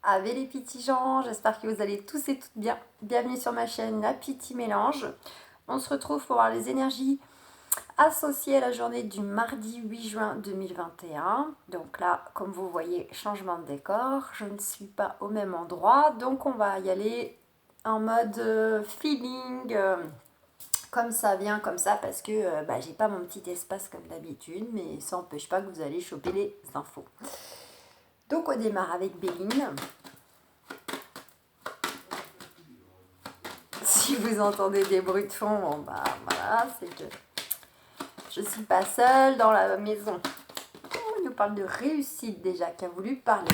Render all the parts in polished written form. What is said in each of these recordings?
avec les petits gens, j'espère que vous allez tous et toutes bien. Bienvenue sur ma chaîne La Petite Mélange. On se retrouve pour voir les énergies associées à la journée du mardi 8 juin 2021. Donc là, comme vous voyez, changement de décor, je ne suis pas au même endroit, donc on va y aller en mode feeling, comme ça vient, comme ça, parce que j'ai pas mon petit espace comme d'habitude, mais ça n'empêche pas que vous allez choper les infos. Donc on démarre avec Béline. Si vous entendez des bruits de fond, bon bah voilà, c'est que je suis pas seule dans la maison. On nous parle de réussite déjà, qui a voulu parler.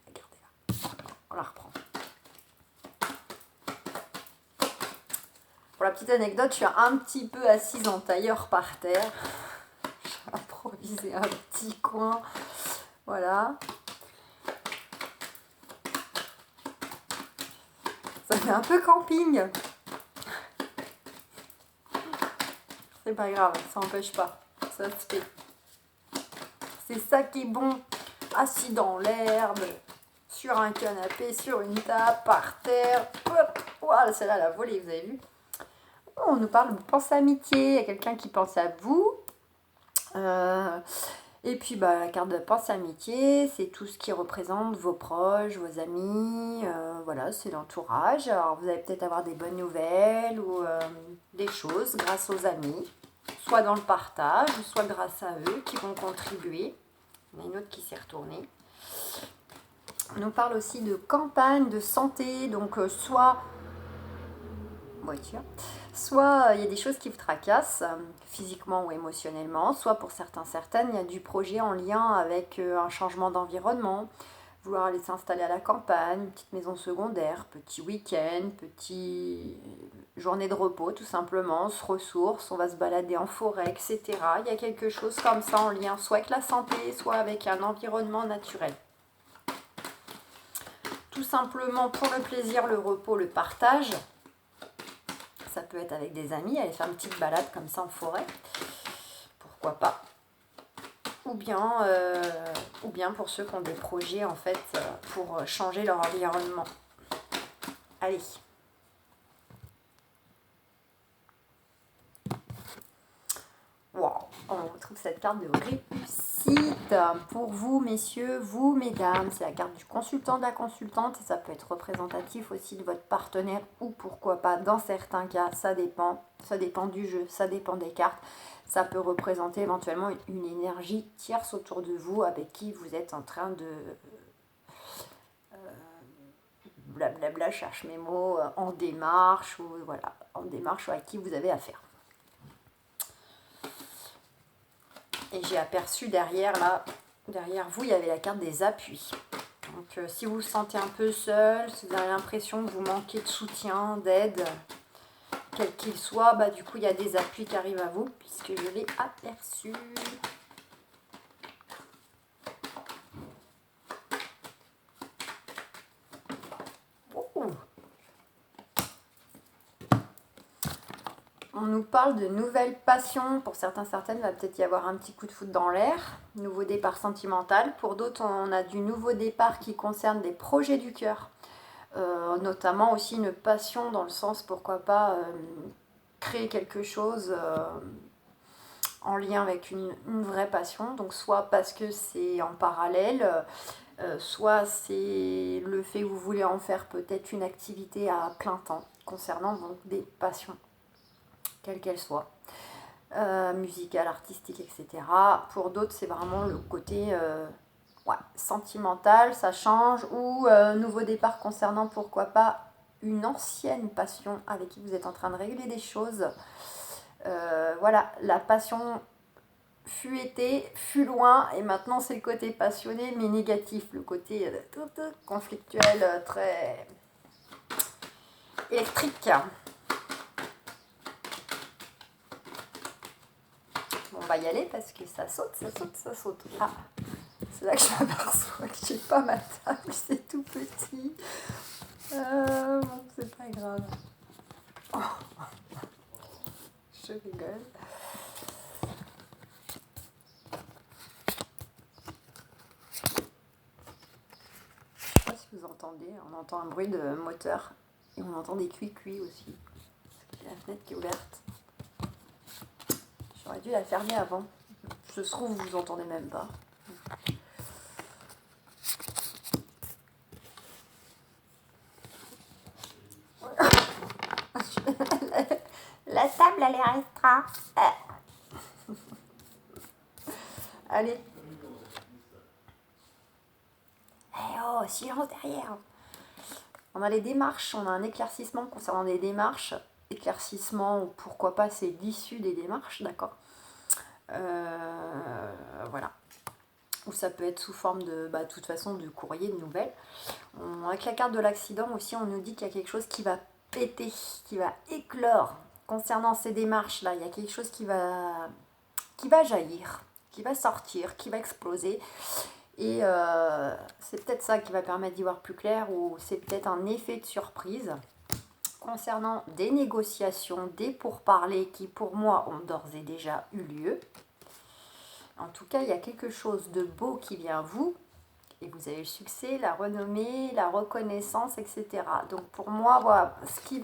Regardez là, on la reprend. Pour la petite anecdote, je suis un petit peu assise en tailleur par terre. J'ai improvisé un petit coin. Voilà. Ça fait un peu camping. C'est pas grave, ça n'empêche pas. Ça se fait. C'est ça qui est bon. Assis dans l'herbe, sur un canapé, sur une table, par terre. Hop, voilà, celle-là, elle a volé, vous avez vu. On nous parle de pense amitié. Il y a quelqu'un qui pense à vous. Et puis la carte de pense amitié, c'est tout ce qui représente vos proches, vos amis, voilà, c'est l'entourage. Alors vous allez peut-être avoir des bonnes nouvelles ou des choses grâce aux amis, soit dans le partage, soit grâce à eux qui vont contribuer. Il y en a une autre qui s'est retournée. On nous parle aussi de campagne, de santé, donc soit voiture. Soit il y a des choses qui vous tracassent, physiquement ou émotionnellement, soit pour certaines, il y a du projet en lien avec un changement d'environnement, vouloir aller s'installer à la campagne, une petite maison secondaire, petit week-end, petite journée de repos tout simplement, on se ressource, on va se balader en forêt, etc. Il y a quelque chose comme ça en lien soit avec la santé, soit avec un environnement naturel. Tout simplement pour le plaisir, le repos, le partage. Ça peut être avec des amis, aller faire une petite balade comme ça en forêt, pourquoi pas. Ou bien pour ceux qui ont des projets en fait pour changer leur environnement. Allez. Wow, on retrouve cette carte de réussite pour vous, messieurs, vous, mesdames. C'est la carte du consultant, de la consultante. Et ça peut être représentatif aussi de votre partenaire ou pourquoi pas. Dans certains cas, ça dépend. Ça dépend du jeu, ça dépend des cartes. Ça peut représenter éventuellement une énergie tierce autour de vous avec qui vous êtes en train de... blablabla, cherche mes mots, en démarche ou voilà, en démarche ou à qui vous avez affaire. Et j'ai aperçu derrière vous, il y avait la carte des appuis. Donc si vous vous sentez un peu seul, si vous avez l'impression que vous manquez de soutien, d'aide, quel qu'il soit, du coup il y a des appuis qui arrivent à vous, puisque je l'ai aperçu. On nous parle de nouvelles passions. Pour certaines, il va peut-être y avoir un petit coup de foudre dans l'air. Nouveau départ sentimental. Pour d'autres, on a du nouveau départ qui concerne des projets du cœur. Notamment aussi une passion dans le sens, pourquoi pas, créer quelque chose en lien avec une vraie passion. Donc soit parce que c'est en parallèle, soit c'est le fait que vous voulez en faire peut-être une activité à plein temps concernant donc des passions. Quelle qu'elle soit, musicale, artistique, etc. Pour d'autres, c'est vraiment le côté sentimental, ça change, ou nouveau départ concernant, pourquoi pas, une ancienne passion avec qui vous êtes en train de régler des choses. Voilà, la passion fut été, fut loin, et maintenant c'est le côté passionné, mais négatif, le côté conflictuel, très électrique. On va y aller parce que ça saute. Ah, c'est là que je m'aperçois que j'ai pas ma table, c'est tout petit. Bon, c'est pas grave. Oh. Je rigole. Je sais pas si si vous entendez, on entend un bruit de moteur et on entend des cuits aussi. Il y a la fenêtre qui est ouverte. J'aurais dû la fermer avant. Je se trouve, vous entendez même pas. La table, elle est restreinte. Allez. Eh oh, silence derrière. On a les démarches, on a un éclaircissement concernant les démarches. Éclaircissement, ou pourquoi pas, c'est l'issue des démarches, d'accord. Voilà. Ou ça peut être sous forme de, de toute façon, de courrier, de nouvelles. Avec la carte de l'accident aussi, on nous dit qu'il y a quelque chose qui va péter, qui va éclore. Concernant ces démarches-là, il y a quelque chose qui va jaillir, qui va sortir, qui va exploser. Et c'est peut-être ça qui va permettre d'y voir plus clair, ou c'est peut-être un effet de surprise concernant des négociations, des pourparlers qui pour moi ont d'ores et déjà eu lieu. En tout cas, il y a quelque chose de beau qui vient à vous, et vous avez le succès, la renommée, la reconnaissance, etc. Donc pour moi, voilà, ce qui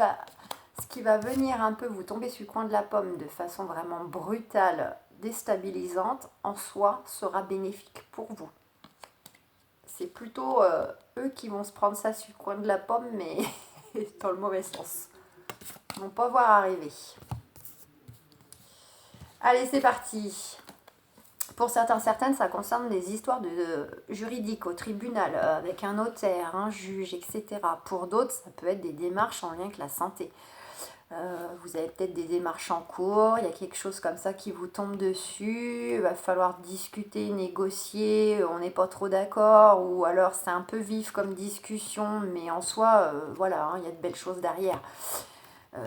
va venir un peu vous tomber sur le coin de la pomme de façon vraiment brutale, déstabilisante, en soi, sera bénéfique pour vous. C'est plutôt eux qui vont se prendre ça sur le coin de la pomme, mais dans le mauvais sens. Ils vont pas voir arriver. Allez, c'est parti. Pour certaines, ça concerne des histoires juridiques au tribunal, avec un notaire, un juge, etc. Pour d'autres, ça peut être des démarches en lien avec la santé. Vous avez peut-être des démarches en cours, il y a quelque chose comme ça qui vous tombe dessus, il va falloir discuter, négocier, on n'est pas trop d'accord, ou alors c'est un peu vif comme discussion, mais en soi, voilà, il y a de belles choses derrière.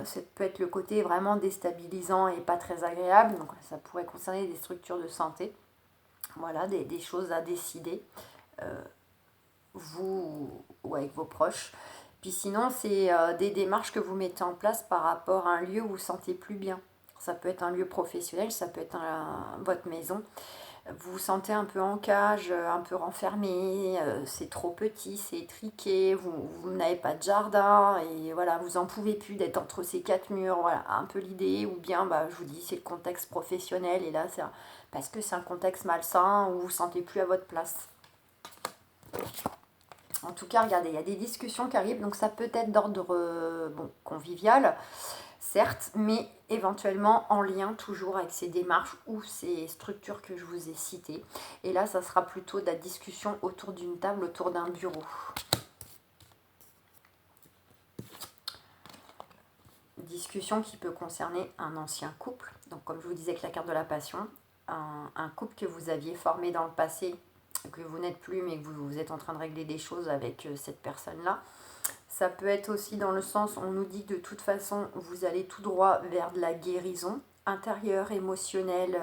Ça peut être le côté vraiment déstabilisant et pas très agréable, donc ça pourrait concerner des structures de santé, voilà, des choses à décider, vous ou avec vos proches. Puis sinon, c'est des démarches que vous mettez en place par rapport à un lieu où vous vous sentez plus bien. Ça peut être un lieu professionnel, ça peut être votre maison. Vous vous sentez un peu en cage, un peu renfermé, c'est trop petit, c'est étriqué, vous n'avez pas de jardin, et voilà, vous n'en pouvez plus d'être entre ces quatre murs, voilà, un peu l'idée, ou bien, je vous dis, c'est le contexte professionnel, et là, c'est parce que c'est un contexte malsain, où vous ne vous sentez plus à votre place. En tout cas, regardez, il y a des discussions qui arrivent, donc ça peut être d'ordre convivial, certes, mais éventuellement en lien toujours avec ces démarches ou ces structures que je vous ai citées. Et là, ça sera plutôt de la discussion autour d'une table, autour d'un bureau. Discussion qui peut concerner un ancien couple, donc comme je vous disais avec la carte de la passion, un couple que vous aviez formé dans le passé, que vous n'êtes plus, mais que vous êtes en train de régler des choses avec cette personne-là. Ça peut être aussi dans le sens, on nous dit que de toute façon, vous allez tout droit vers de la guérison intérieure, émotionnelle,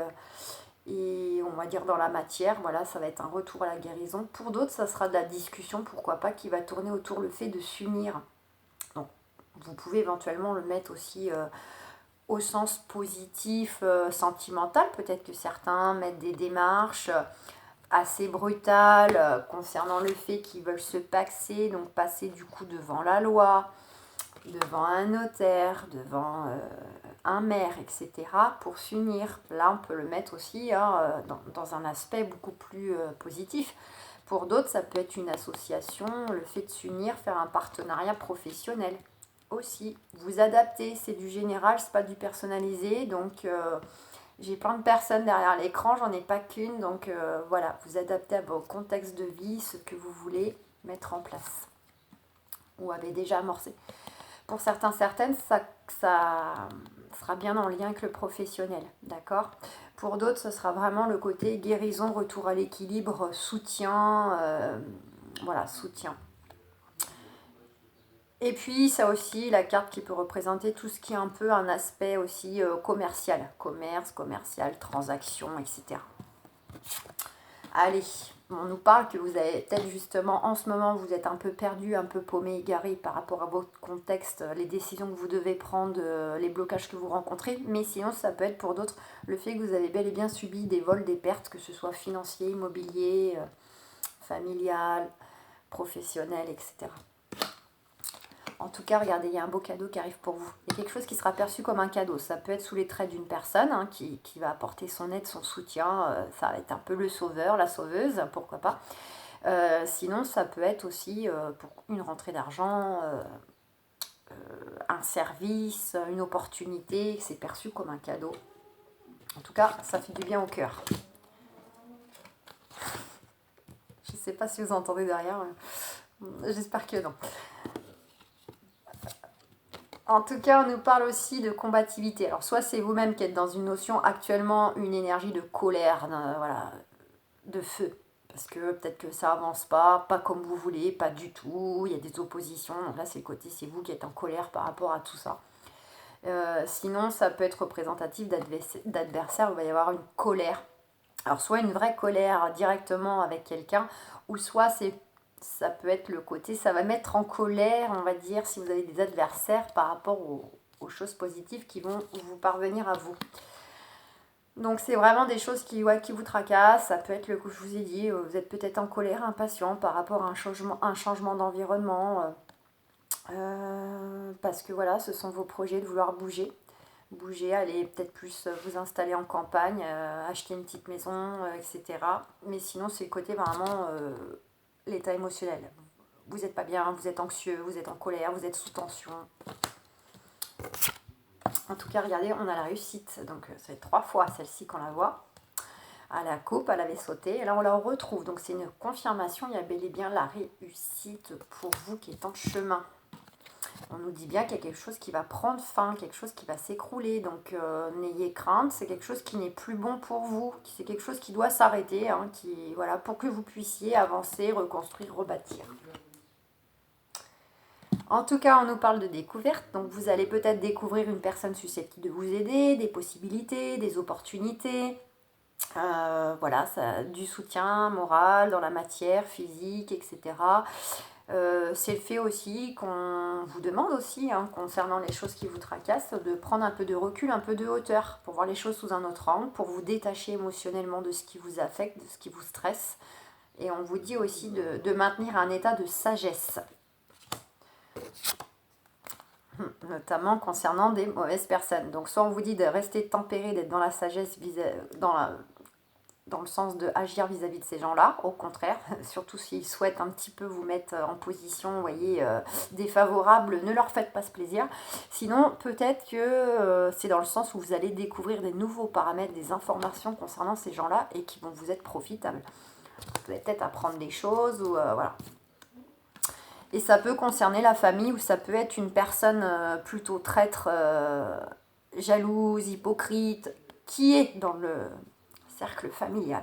et on va dire dans la matière. Voilà, ça va être un retour à la guérison. Pour d'autres, ça sera de la discussion, pourquoi pas, qui va tourner autour le fait de s'unir. Donc, vous pouvez éventuellement le mettre aussi au sens positif, sentimental. Peut-être que certains mettent des démarches assez brutales concernant le fait qu'ils veulent se paxer, donc passer du coup devant la loi, devant un notaire, devant un maire, etc. pour s'unir. Là, on peut le mettre aussi dans un aspect beaucoup plus positif. Pour d'autres, ça peut être une association, le fait de s'unir, faire un partenariat professionnel aussi. Vous adaptez, c'est du général, c'est pas du personnalisé, donc j'ai plein de personnes derrière l'écran, j'en ai pas qu'une, donc voilà, vous adaptez à vos contextes de vie, ce que vous voulez mettre en place ou avez déjà amorcé. Pour certaines, ça sera bien en lien avec le professionnel, d'accord. Pour d'autres, ce sera vraiment le côté guérison, retour à l'équilibre, soutien, voilà, soutien. Et puis, ça aussi, la carte qui peut représenter tout ce qui est un peu un aspect aussi commercial. Commerce, commercial, transaction, etc. Allez, on nous parle que vous avez peut-être justement, en ce moment, vous êtes un peu perdu, un peu paumé, égaré par rapport à votre contexte, les décisions que vous devez prendre, les blocages que vous rencontrez. Mais sinon, ça peut être pour d'autres le fait que vous avez bel et bien subi des vols, des pertes, que ce soit financiers, immobiliers, familiales, professionnel, etc. En tout cas, regardez, il y a un beau cadeau qui arrive pour vous. Il y a quelque chose qui sera perçu comme un cadeau. Ça peut être sous les traits d'une personne hein, qui va apporter son aide, son soutien. Ça va être un peu le sauveur, la sauveuse, pourquoi pas. Sinon, ça peut être aussi pour une rentrée d'argent, un service, une opportunité. C'est perçu comme un cadeau. En tout cas, ça fait du bien au cœur. Je ne sais pas si vous entendez derrière. J'espère que non. En tout cas, on nous parle aussi de combativité. Alors, soit c'est vous-même qui êtes dans une notion actuellement, une énergie de colère, voilà, de feu. Parce que peut-être que ça avance pas comme vous voulez, pas du tout. Il y a des oppositions. Donc là, c'est le côté, c'est vous qui êtes en colère par rapport à tout ça. Sinon, ça peut être représentatif d'adversaires. Il va y avoir une colère. Alors, soit une vraie colère directement avec quelqu'un, ou soit ça peut être le côté, ça va mettre en colère, on va dire, si vous avez des adversaires par rapport aux choses positives qui vont vous parvenir à vous. Donc c'est vraiment des choses qui vous tracassent. Ça peut être le coup, je vous ai dit, vous êtes peut-être en colère, impatient par rapport à un changement d'environnement. Parce que voilà, ce sont vos projets de vouloir bouger. Aller peut-être plus vous installer en campagne, acheter une petite maison, etc. Mais sinon, c'est le côté vraiment l'état émotionnel. Vous n'êtes pas bien, vous êtes anxieux, vous êtes en colère, vous êtes sous tension. En tout cas, regardez, on a la réussite. Donc, ça fait 3 fois celle-ci qu'on la voit. À la coupe, elle avait sauté. Et là, on la retrouve. Donc, c'est une confirmation. Il y a bel et bien la réussite pour vous qui est en chemin. On nous dit bien qu'il y a quelque chose qui va prendre fin, quelque chose qui va s'écrouler. Donc, n'ayez crainte. C'est quelque chose qui n'est plus bon pour vous. C'est quelque chose qui doit s'arrêter. Hein, voilà, pour que vous puissiez avancer, reconstruire, rebâtir. En tout cas, on nous parle de découverte, donc vous allez peut-être découvrir une personne susceptible de vous aider, des possibilités, des opportunités, voilà, du soutien moral dans la matière, physique, etc. C'est le fait aussi qu'on vous demande aussi, hein, concernant les choses qui vous tracassent, de prendre un peu de recul, un peu de hauteur, pour voir les choses sous un autre angle, pour vous détacher émotionnellement de ce qui vous affecte, de ce qui vous stresse. Et on vous dit aussi de maintenir un état de sagesse. Notamment concernant des mauvaises personnes. Donc soit on vous dit de rester tempéré, d'être dans la sagesse, dans le sens de agir vis-à-vis de ces gens-là, au contraire, surtout s'ils souhaitent un petit peu vous mettre en position, vous voyez, défavorable, ne leur faites pas ce plaisir. Sinon, peut-être que c'est dans le sens où vous allez découvrir des nouveaux paramètres, des informations concernant ces gens-là et qui vont vous être profitables. Vous allez peut-être apprendre des choses ou voilà. Et ça peut concerner la famille ou ça peut être une personne plutôt traître, jalouse, hypocrite, qui est dans le cercle familial.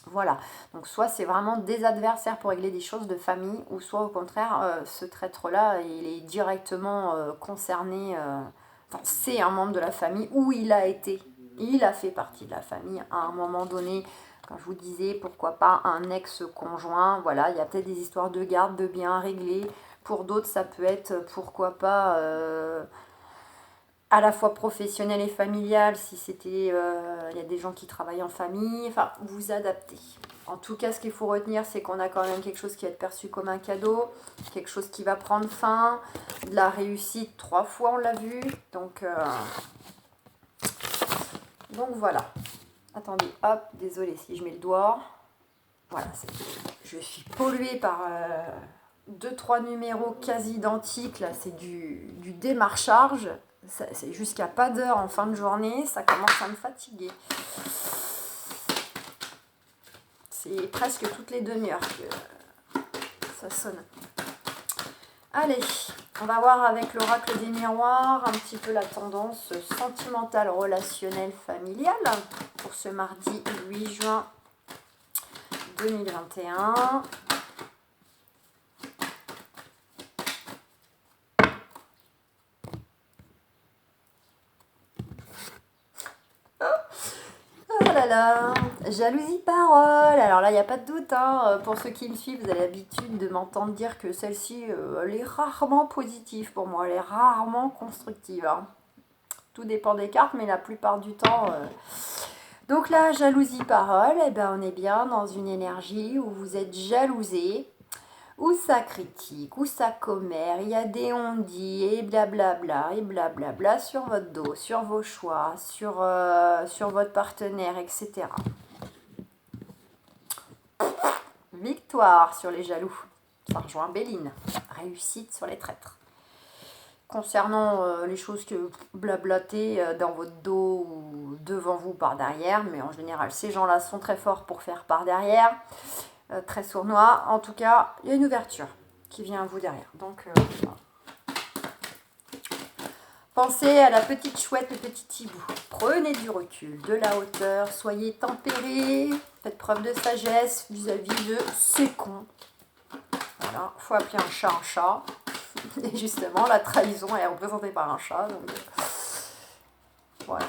Voilà, donc soit c'est vraiment des adversaires pour régler des choses de famille, ou soit au contraire, ce traître-là, il est directement concerné, c'est un membre de la famille, où il a fait partie de la famille à un moment donné. Quand je vous disais, pourquoi pas un ex-conjoint, voilà, il y a peut-être des histoires de garde, de biens à régler. Pour d'autres, ça peut être, pourquoi pas, à la fois professionnel et familial, si c'était, il y a des gens qui travaillent en famille, enfin, vous adaptez. En tout cas, ce qu'il faut retenir, c'est qu'on a quand même quelque chose qui va être perçu comme un cadeau, quelque chose qui va prendre fin, de la réussite 3 fois, on l'a vu, donc voilà. Attendez, hop, désolé si je mets le doigt. Voilà, je suis polluée par 2-3 numéros quasi identiques. Là, c'est du démarchage. C'est jusqu'à pas d'heure en fin de journée. Ça commence à me fatiguer. C'est presque toutes les demi-heures que ça sonne. Allez, on va voir avec l'oracle des miroirs un petit peu la tendance sentimentale, relationnelle, familiale pour ce mardi 8 juin 2021. Oh là là, jalousie parole. Alors là, il n'y a pas de doute, hein. Pour ceux qui me suivent, vous avez l'habitude de m'entendre dire que celle-ci, elle est rarement positive pour moi, elle est rarement constructive, hein. Tout dépend des cartes, mais la plupart du temps... Donc là, jalousie parole, eh ben, on est bien dans une énergie où vous êtes jalousé, où ça critique, où ça commère, il y a des on-dit et blablabla sur votre dos, sur vos choix, sur votre partenaire, etc. Victoire sur les jaloux. Ça rejoint Béline. Réussite sur les traîtres. Concernant les choses que blablatez dans votre dos ou devant vous par derrière, mais en général ces gens-là sont très forts pour faire par derrière, très sournois. En tout cas, il y a une ouverture qui vient à vous derrière. Donc, pensez à la petite chouette, le petit hibou. Prenez du recul, de la hauteur, soyez tempérés, faites preuve de sagesse vis-à-vis de ces cons. Voilà, il faut appeler un chat un chat. Et justement, la trahison est représentée par un chat. Donc, voilà.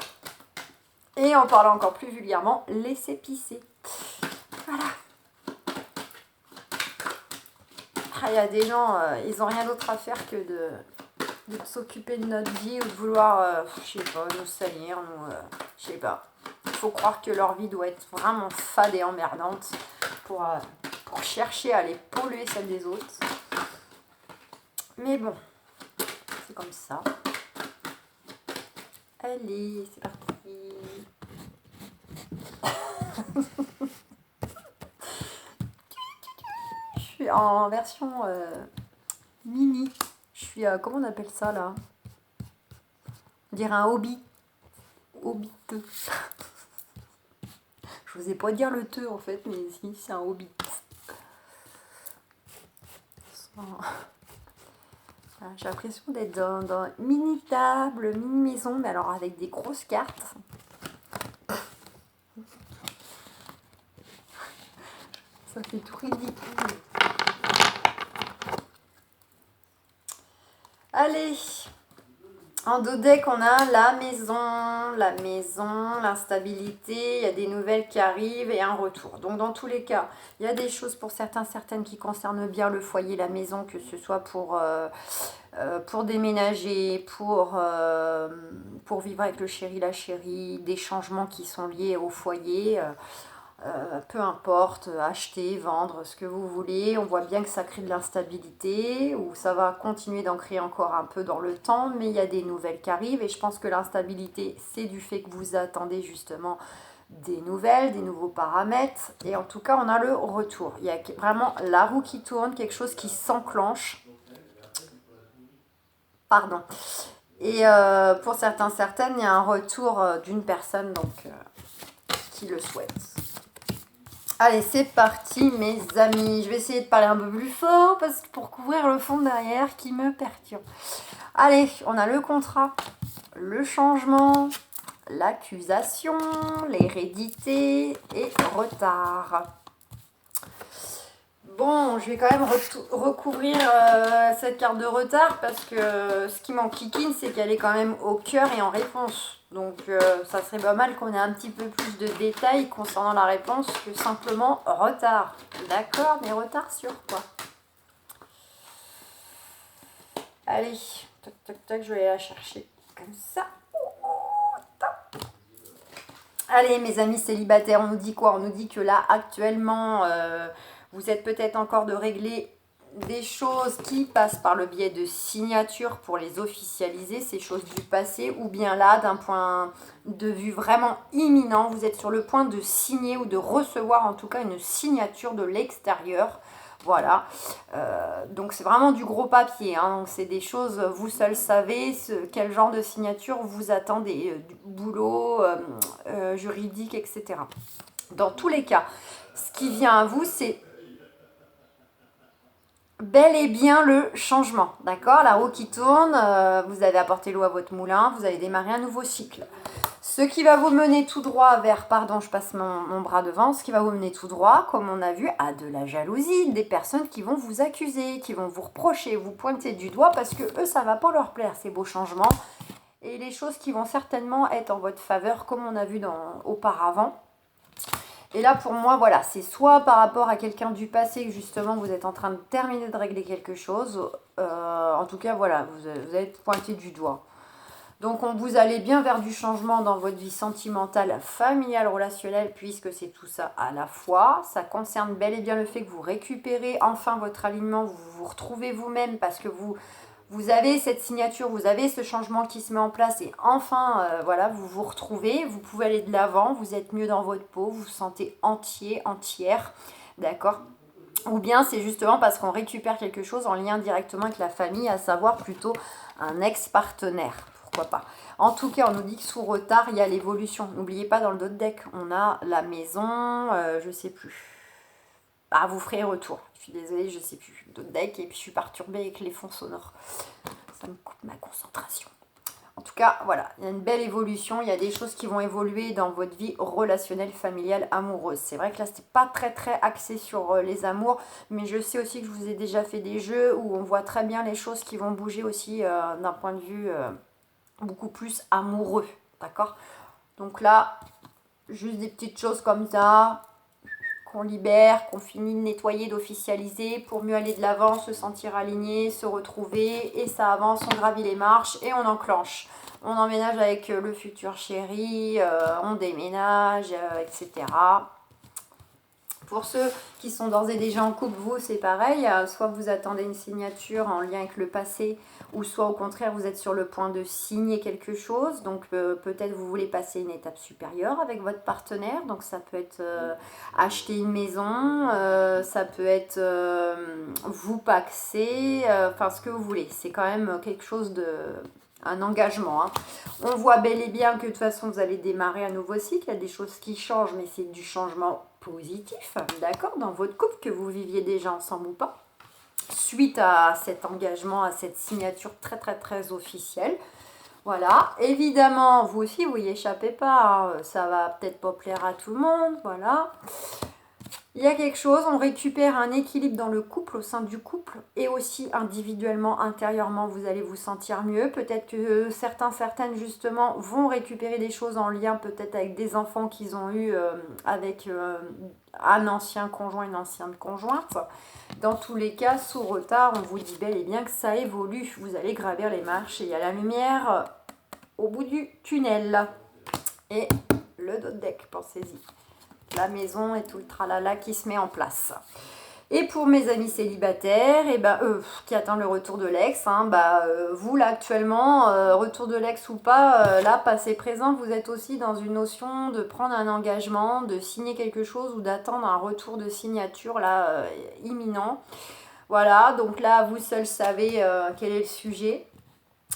Et en parlant encore plus vulgairement, laissez pisser. Voilà. Il y a des gens, ils n'ont rien d'autre à faire que de s'occuper de notre vie ou de vouloir, je sais pas, nous salir, je sais pas. Il faut croire que leur vie doit être vraiment fade et emmerdante pour chercher à les polluer celle des autres. Mais bon, c'est comme ça. Allez, c'est parti. Je suis en version mini. Je suis, comment on appelle ça là? On dirait un hobby. Hobbiteux. Je n'osais pas dire le te en fait, mais si, c'est un hobbit. J'ai l'impression d'être dans une mini table, mini maison, mais alors avec des grosses cartes. Ça fait tout ridicule. Allez, en dos deck, on a la maison, l'instabilité, il y a des nouvelles qui arrivent et un retour. Donc dans tous les cas, il y a des choses pour certaines qui concernent bien le foyer, la maison, que ce soit pour déménager, pour vivre avec le chéri, la chérie, des changements qui sont liés au foyer. Peu importe, acheter, vendre, ce que vous voulez. On voit bien que ça crée de l'instabilité, ou ça va continuer d'en créer encore un peu dans le temps, mais il y a des nouvelles qui arrivent, et je pense que l'instabilité, c'est du fait que vous attendez justement des nouvelles, des nouveaux paramètres, et en tout cas, on a le retour. Il y a vraiment la roue qui tourne, quelque chose qui s'enclenche. Pardon. Et pour certaines, il y a un retour d'une personne donc qui le souhaite. Allez, c'est parti mes amis. Je vais essayer de parler un peu plus fort parce que pour couvrir le fond derrière qui me perturbe. Allez, on a le contrat, le changement, l'accusation, l'hérédité et retard. Bon, je vais quand même recouvrir cette carte de retard parce que ce qui m'enquiquine, c'est qu'elle est quand même au cœur et en réponse. Donc, ça serait pas mal qu'on ait un petit peu plus de détails concernant la réponse que simplement retard. D'accord, mais retard sur quoi? Allez, tac, tac, tac, je vais aller la chercher comme ça. Allez, mes amis célibataires, on nous dit quoi? On nous dit que là, actuellement, vous êtes peut-être encore de régler des choses qui passent par le biais de signatures pour les officialiser, ces choses du passé, ou bien là, d'un point de vue vraiment imminent, vous êtes sur le point de signer ou de recevoir en tout cas une signature de l'extérieur. Voilà, donc c'est vraiment du gros papier, hein. Donc c'est des choses, vous seul savez quel genre de signature vous attendez, du boulot juridique, etc. Dans tous les cas, ce qui vient à vous, c'est bel et bien le changement, d'accord? La roue qui tourne, vous avez apporté l'eau à votre moulin, vous allez démarrer un nouveau cycle. Ce qui va vous mener tout droit vers, pardon, je passe mon bras devant, ce qui va vous mener tout droit, comme on a vu, à de la jalousie, des personnes qui vont vous accuser, qui vont vous reprocher, vous pointer du doigt, parce que eux, ça va pas leur plaire, ces beaux changements, et les choses qui vont certainement être en votre faveur, comme on a vu auparavant. Et là, pour moi, voilà, c'est soit par rapport à quelqu'un du passé que justement vous êtes en train de terminer de régler quelque chose. En tout cas, voilà, vous allez être pointé du doigt. Donc vous allez bien vers du changement dans votre vie sentimentale, familiale, relationnelle, puisque c'est tout ça à la fois. Ça concerne bel et bien le fait que vous récupérez enfin votre alignement, vous vous retrouvez vous-même parce que vous avez cette signature, vous avez ce changement qui se met en place et enfin, voilà, vous vous retrouvez, vous pouvez aller de l'avant, vous êtes mieux dans votre peau, vous vous sentez entier, entière, d'accord ? Ou bien c'est justement parce qu'on récupère quelque chose en lien directement avec la famille, à savoir plutôt un ex-partenaire. Pourquoi pas. En tout cas, on nous dit que sous retard, il y a l'évolution. N'oubliez pas, dans le dos de deck, on a la maison, je sais plus. Ah, vous ferez retour. Je suis désolée, je sais plus. Dos de deck, et puis je suis perturbée avec les fonds sonores. Ça me coupe ma concentration. En tout cas, voilà, il y a une belle évolution, il y a des choses qui vont évoluer dans votre vie relationnelle, familiale, amoureuse. C'est vrai que là, c'était pas très très axé sur les amours, mais je sais aussi que je vous ai déjà fait des jeux où on voit très bien les choses qui vont bouger aussi d'un point de vue beaucoup plus amoureux, d'accord ? Donc là, juste des petites choses comme ça, qu'on libère, qu'on finit de nettoyer, d'officialiser pour mieux aller de l'avant, se sentir aligné, se retrouver et ça avance, on gravit les marches et on enclenche. On emménage avec le futur chéri, on déménage, etc. Pour ceux qui sont d'ores et déjà en couple, vous, c'est pareil. Soit vous attendez une signature en lien avec le passé, ou soit au contraire, vous êtes sur le point de signer quelque chose. Donc peut-être vous voulez passer une étape supérieure avec votre partenaire. Donc ça peut être acheter une maison, ça peut être vous paxer, enfin ce que vous voulez. C'est quand même quelque chose de... un engagement. Hein. On voit bel et bien que de toute façon, vous allez démarrer un nouveau cycle. Il y a des choses qui changent, mais c'est du changement positif, d'accord, dans votre couple, que vous viviez déjà ensemble ou pas, suite à cet engagement, à cette signature très très très officielle. Voilà, évidemment, vous aussi, vous y échappez pas, hein. Ça va peut-être pas plaire à tout le monde, voilà. Il y a quelque chose, on récupère un équilibre dans le couple, au sein du couple, et aussi individuellement, intérieurement, vous allez vous sentir mieux. Peut-être que certaines, justement, vont récupérer des choses en lien peut-être avec des enfants qu'ils ont eu avec un ancien conjoint, une ancienne conjointe. Dans tous les cas, sous retard, on vous dit bel et bien que ça évolue. Vous allez gravir les marches et il y a la lumière au bout du tunnel. Et le dos de deck, pensez-y. La maison et tout le tralala qui se met en place. Et pour mes amis célibataires, et qui attendent le retour de l'ex, hein, vous là actuellement, retour de l'ex ou pas, là passé présent, vous êtes aussi dans une notion de prendre un engagement, de signer quelque chose ou d'attendre un retour de signature là imminent. Voilà, donc là vous seul savez quel est le sujet.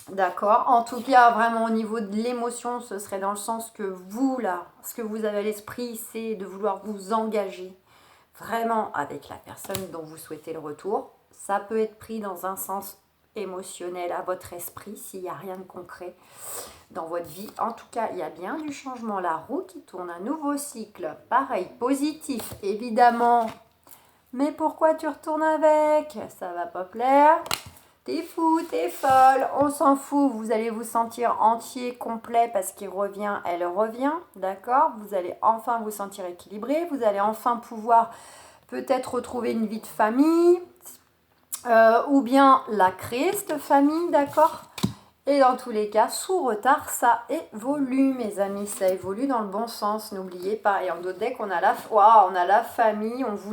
D'accord. En tout cas, vraiment au niveau de l'émotion, ce serait dans le sens que vous, là, ce que vous avez à l'esprit, c'est de vouloir vous engager vraiment avec la personne dont vous souhaitez le retour. Ça peut être pris dans un sens émotionnel à votre esprit, s'il n'y a rien de concret dans votre vie. En tout cas, il y a bien du changement. La roue qui tourne, un nouveau cycle. Pareil, positif, évidemment. Mais pourquoi tu retournes avec? Ça va pas plaire. T'es fou, t'es folle, on s'en fout, vous allez vous sentir entier, complet parce qu'il revient, elle revient, d'accord? Vous allez enfin vous sentir équilibré, vous allez enfin pouvoir peut-être retrouver une vie de famille ou bien la créer, cette famille, d'accord? Et dans tous les cas, sous retard, ça évolue, mes amis, ça évolue dans le bon sens, n'oubliez pas. Et en dos de deck, on a la famille, on vous